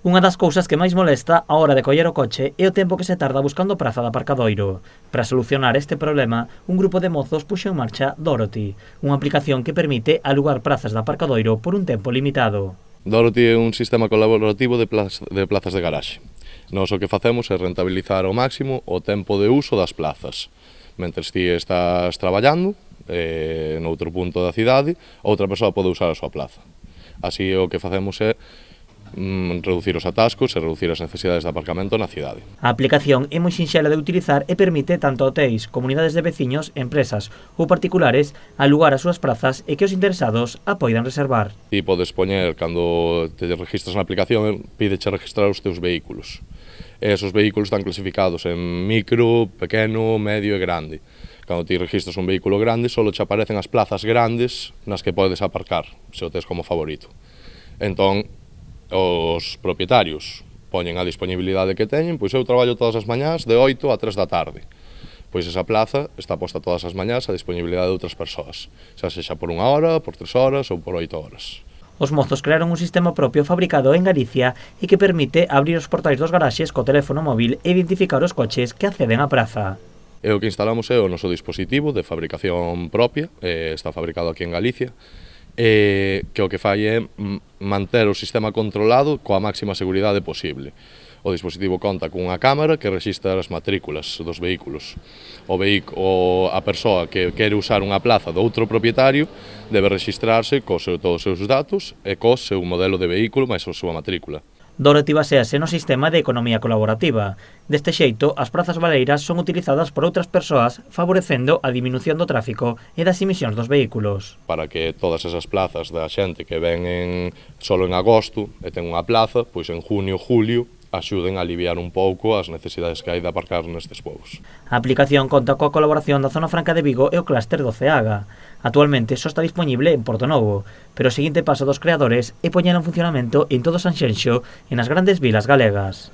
Unha das cousas que máis molesta á hora de coller o coche é o tempo que se tarda buscando praza de aparcadoiro. Para solucionar este problema, un grupo de mozos puxo en marcha Dorothy, unha aplicación que permite alugar prazas de aparcadoiro por un tempo limitado. Dorothy é un sistema colaborativo de plazas de garaxe. Nós o que facemos é rentabilizar ao máximo o tempo de uso das plazas. Mentres ti estás traballando noutro punto da cidade, outra persoa pode usar a súa plaza. Así o que facemos é reducir os atascos e reducir as necesidades de aparcamento na cidade. A aplicación é moi sinxela de utilizar e permite tanto a hotéis, comunidades de veciños, empresas ou particulares alugar as súas prazas e que os interesados a poidan reservar. Ti podes poñer, cando te registras na aplicación, pídeche registrar os teus vehículos. E esos vehículos están clasificados en micro, pequeno, medio e grande. Cando ti registras un vehículo grande, só te aparecen as plazas grandes nas que podes aparcar, se o tes como favorito. Entón, os propietarios poñen a disponibilidade que teñen, pois eu traballo todas as mañás de 8 a 3 da tarde. Pois esa plaza está posta todas as mañás a disponibilidade de outras persoas, xa sexa por 1 hora, por 3 horas ou por 8 horas. Os mozos crearon un sistema propio fabricado en Galicia e que permite abrir os portais dos garaxes co teléfono móvil e identificar os coches que acceden á praza. E o que instalamos é o noso dispositivo de fabricación propia, está fabricado aquí en Galicia, que o que fai é manter o sistema controlado coa máxima seguridade posible. O dispositivo conta cunha cámara que rexistra as matrículas dos vehículos. A persoa que quere usar unha plaza do outro propietario debe rexistrarse todos os seus datos e co seu modelo de vehículo máis a súa matrícula. Dorothy basease no sistema de economía colaborativa. Deste xeito, as prazas baleiras son utilizadas por outras persoas, favorecendo a diminución do tráfico e das emisións dos vehículos. Para que todas esas plazas da xente que ven solo en agosto e ten unha plaza, pois en junio, julio, axuden a aliviar un pouco as necesidades que hai de aparcar nestes povos. A aplicación conta coa colaboración da Zona Franca de Vigo e o clúster do Ceaga. Actualmente só está disponible en Portonovo, pero o seguinte paso dos creadores é poñela en funcionamento en todo Sanxenxo e nas grandes vilas galegas.